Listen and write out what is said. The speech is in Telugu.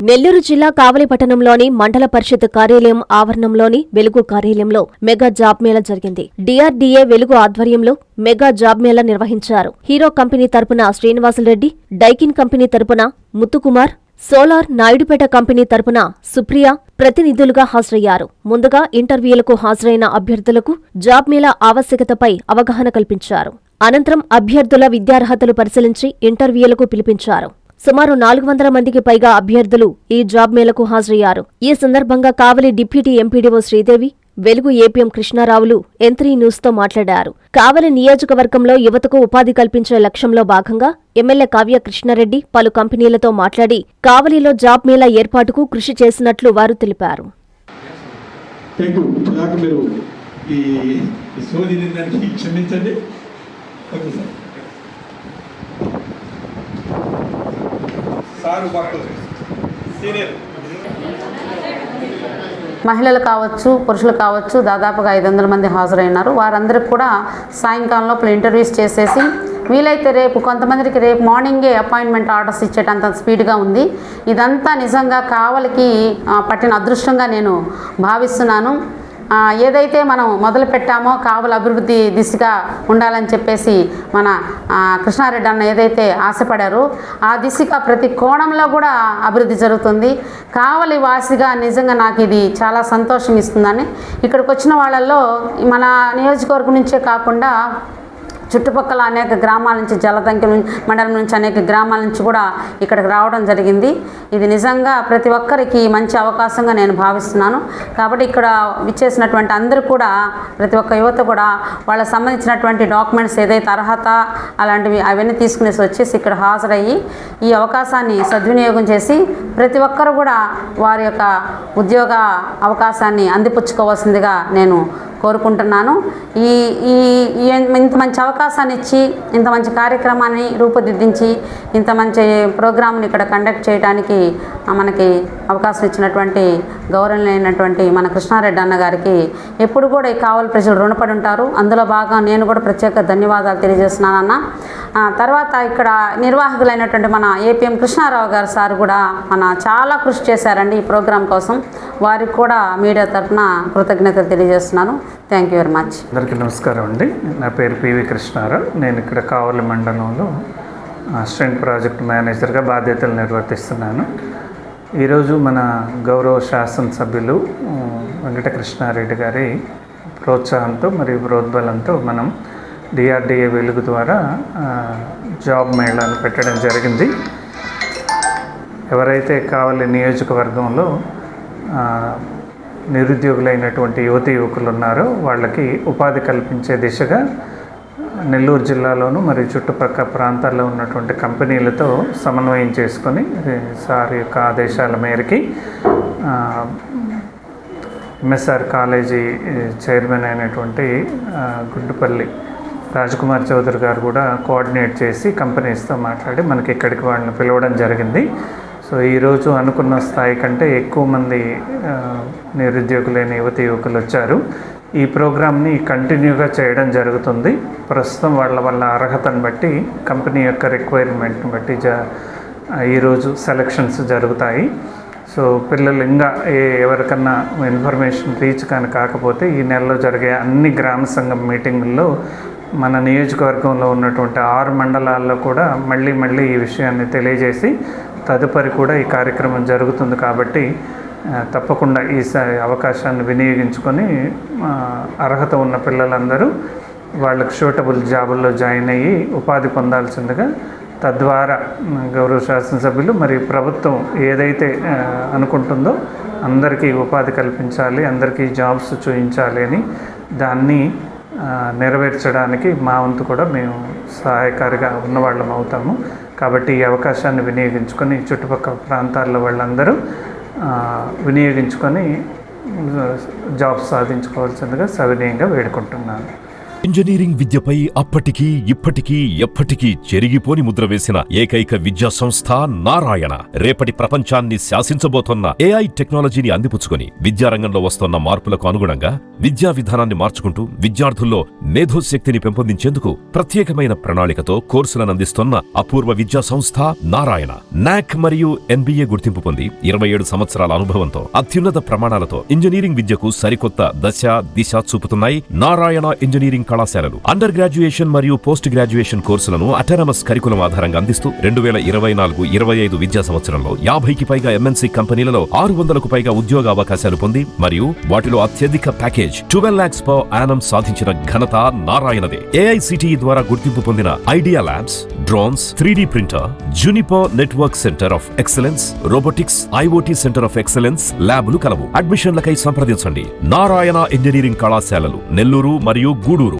నెల్లూరు జిల్లా కావలి పట్టణంలోని మండల పరిషత్ కార్యాలయం ఆవరణంలోని వెలుగు కార్యాలయంలో మెగా జాబ్ మేళా జరిగింది. డిఆర్డీఏ వెలుగు ఆధ్వర్యంలో మెగా జాబ్ మేళా నిర్వహించారు. హీరో కంపెనీ తరపున శ్రీనివాసులరెడ్డి, డైకిన్ కంపెనీ తరపున ముత్తుకుమార్, సోలార్ నాయుడుపేట కంపెనీ తరపున సుప్రియ ప్రతినిధులుగా హాజరయ్యారు. ముందుగా ఇంటర్వ్యూలకు హాజరైన అభ్యర్థులకు జాబ్ మేళా ఆవశ్యకతపై అవగాహన కల్పించారు. అనంతరం అభ్యర్థుల విద్యార్హతలు పరిశీలించి ఇంటర్వ్యూలకు పిలిపించారు. సుమారు 400 మందికి పైగా అభ్యర్థులు ఈ జాబ్ మేళకు హాజరయ్యారు. ఈ సందర్భంగా కావలి డిప్యూటీ ఎంపీడీఓ శ్రీదేవి, వెలుగు ఏపీఎం కృష్ణారావులు ఎంత్రీ న్యూస్తో మాట్లాడారు. కావలి నియోజకవర్గంలో యువతకు ఉపాధి కల్పించే లక్ష్యంలో భాగంగా ఎమ్మెల్యే కావ్య కృష్ణారెడ్డి పలు కంపెనీలతో మాట్లాడి కావలిలో జాబ్ మేళా ఏర్పాటుకు కృషి చేసినట్లు వారు తెలిపారు. మహిళలు కావచ్చు, పురుషులు కావచ్చు, దాదాపుగా 500 మంది హాజరైనారు. వారందరికీ కూడా సాయంకాలం లోపల ఇంటర్వ్యూస్ చేసేసి వీలైతే రేపు కొంతమందికి రేపు మార్నింగే అపాయింట్మెంట్ ఆర్డర్స్ ఇచ్చేటంత స్పీడ్గా ఉంది. ఇదంతా నిజంగా కావలికి పట్టిన అదృష్టంగా నేను భావిస్తున్నాను. ఏదైతే మనం మొదలు పెట్టామో కావలి అభివృద్ధి దిశగా ఉండాలని చెప్పేసి మన కృష్ణారెడ్డి అన్న ఏదైతే ఆశపడారో ఆ దిశగా ప్రతి కోణంలో కూడా అభివృద్ధి జరుగుతుంది. కావలి వాసిగా నిజంగా నాకు ఇది చాలా సంతోషం ఇస్తుందని, ఇక్కడికి వచ్చిన వాళ్ళల్లో మన నియోజకవర్గం నుంచే కాకుండా చుట్టుపక్కల అనేక గ్రామాల నుంచి, జలదంకి మండలం నుంచి అనేక గ్రామాల నుంచి కూడా ఇక్కడికి రావడం జరిగింది. ఇది నిజంగా ప్రతి ఒక్కరికి మంచి అవకాశంగా నేను భావిస్తున్నాను. కాబట్టి ఇక్కడ విచ్చేసినటువంటి అందరూ కూడా, ప్రతి ఒక్క యువత కూడా వాళ్ళకి సంబంధించినటువంటి డాక్యుమెంట్స్ ఏదైతే అర్హత అలాంటివి అవన్నీ తీసుకునేసి వచ్చేసి ఇక్కడ హాజరయ్యి ఈ అవకాశాన్ని సద్వినియోగం చేసి ప్రతి ఒక్కరు కూడా వారి యొక్క ఉద్యోగ అవకాశాన్ని అందిపుచ్చుకోవాల్సిందిగా నేను కోరుకుంటున్నాను. ఇంత మంచి అవకాశాన్ని ఇచ్చి, ఇంత మంచి కార్యక్రమాన్ని రూపుదిద్దించి, ఇంత మంచి ప్రోగ్రామ్ని ఇక్కడ కండక్ట్ చేయడానికి మనకి అవకాశం ఇచ్చినటువంటి గౌరవనీయులైనటువంటి మన కృష్ణారెడ్డి అన్న గారికి ఎప్పుడు కూడా ఈ కావలి ప్రజలు రుణపడి ఉంటారు. అందులో భాగంగా నేను కూడా ప్రత్యేక ధన్యవాదాలు తెలియజేస్తున్నానన్న. తర్వాత ఇక్కడ నిర్వాహకులైనటువంటి మన ఏపీఎం కృష్ణారావు గారు సార్ కూడా చాలా కృషి చేశారండి ఈ ప్రోగ్రాం కోసం. వారికి కూడా మీడియా తరఫున కృతజ్ఞతలు తెలియజేస్తున్నాను. Thank you very much. అందరికీ నమస్కారం అండి. నా పేరు పివి కృష్ణారావు. నేను ఇక్కడ కావలి మండలంలో అసిస్టెంట్ ప్రాజెక్ట్ మేనేజర్గా బాధ్యతలు నిర్వర్తిస్తున్నాను. ఈరోజు మన గౌరవ శాసనసభ్యులు వెంకటకృష్ణారెడ్డి గారి ప్రోత్సాహంతో మరియు ప్రోద్బలంతో మనం డిఆర్డీఏ వెలుగు ద్వారా జాబ్ మేళాను పెట్టడం జరిగింది. ఎవరైతే కావలి నియోజకవర్గంలో నిరుద్యోగులైనటువంటి యువతి యువకులు ఉన్నారో వాళ్ళకి ఉపాధి కల్పించే దిశగా నెల్లూరు జిల్లాలోను మరియు చుట్టుపక్కల ప్రాంతాల్లో ఉన్నటువంటి కంపెనీలతో సమన్వయం చేసుకొని సార్ యొక్క ఆదేశాల మేరకి ఎంఎస్ఆర్ కాలేజీ చైర్మన్ అయినటువంటి గుడ్డుపల్లి రాజకుమార్ చౌదరి గారు కూడా కోఆర్డినేట్ చేసి కంపెనీస్తో మాట్లాడి మనకి ఇక్కడికి వాళ్ళని పిలవడం జరిగింది. సో ఈరోజు అనుకున్న స్థాయి కంటే ఎక్కువ మంది నిరుద్యోగులైన యువతి యువకులు వచ్చారు. ఈ ప్రోగ్రామ్ని కంటిన్యూగా చేయడం జరుగుతుంది. ప్రస్తుతం వాళ్ళ అర్హతను బట్టి, కంపెనీ యొక్క రిక్వైర్మెంట్ని బట్టి ఈరోజు సెలక్షన్స్ జరుగుతాయి. సో పిల్లలు ఇంకా ఎవరికన్నా ఇన్ఫర్మేషన్ రీచ్ కాకపోతే ఈ నెలలో జరిగే అన్ని గ్రామ సంఘం మీటింగుల్లో మన నియోజకవర్గంలో ఉన్నటువంటి 6 మండలాల్లో కూడా మళ్ళీ ఈ విషయాన్ని తెలియజేసి తదుపరి కూడా ఈ కార్యక్రమం జరుగుతుంది. కాబట్టి తప్పకుండా ఈ అవకాశాన్ని వినియోగించుకొని అర్హత ఉన్న పిల్లలందరూ వాళ్ళకు సూటబుల్ జాబుల్లో జాయిన్ అయ్యి ఉపాధి పొందాల్సిందిగా, తద్వారా గౌరవ శాసనసభ్యులు మరియు ప్రభుత్వం ఏదైతే అనుకుంటుందో అందరికీ ఉపాధి కల్పించాలి, అందరికీ జాబ్స్ చూపించాలి అని దాన్ని నెరవేర్చడానికి మా వంతు కూడా మేము సహాయకారిగా ఉన్నవాళ్ళం అవుతాము. కాబట్టి ఈ అవకాశాన్ని వినియోగించుకొని చుట్టుపక్కల ప్రాంతాల్లో వాళ్ళందరూ వినియోగించుకొని జాబ్స్ సాధించుకోవాల్సిందిగా సవినయంగా వేడుకుంటున్నాను. ఇంజనీరింగ్ విద్యపై అప్పటికీ ఇప్పటికీ ఎప్పటికీ చెరిగిపోని ముద్ర వేసిన ఏకైక విద్యా సంస్థ నారాయణ. రేపటి ప్రపంచాన్ని శాసించబోతోన్న AI టెక్నాలజీని అందిపుచ్చుకొని విద్యారంగంలో వస్తోన్న మార్పులకు అనుగుణంగా విద్యా విధానాన్ని మార్చుకుంటూ విద్యార్థుల్లో మేధోశక్తిని పెంపొందించేందుకు ప్రత్యేకమైన ప్రణాళికతో కోర్సులను అందిస్తోన్న అపూర్వ విద్యా సంస్థ నారాయణ. NAC మరియు NBA గుర్తింపు పొంది 27 సంవత్సరాల అనుభవంతో అత్యున్నత ప్రమాణాలతో ఇంజనీరింగ్ విద్యకు సరికొత్త దశ దిశ చూపుతున్నాయి నారాయణ ఇంజనీరింగ్ కళాశాలలు. అండర్ గ్రాడ్యుయేషన్ మరియు పోస్ట్ గ్రాడ్యుయేషన్ కోర్సులను అటానమస్ కరికులం ఆధారంగా అందిస్తూ 2024-25 విద్యా సంవత్సరంలో 50కి పైగా MNC కంపెనీలలో 600కు పైగా ఉద్యోగ అవకాశాలు పొంది మరియు వాటిలో అత్యధిక ప్యాకేజ్ 12 lakhs per annum సాధించిన ఘనత నారాయణదే. AICTE ద్వారా గుర్తింపు పొందిన idea labs, drones, 3D printer, Juniper network centre of excellence, robotics, IoT centre of excellence ల్యాబ్లు కలవు. అడ్మిషన్లకై సంప్రదించండి. నారాయణ ఇంజనీరింగ్ కళాశాలలు, నెల్లూరు మరియు గూడూరు.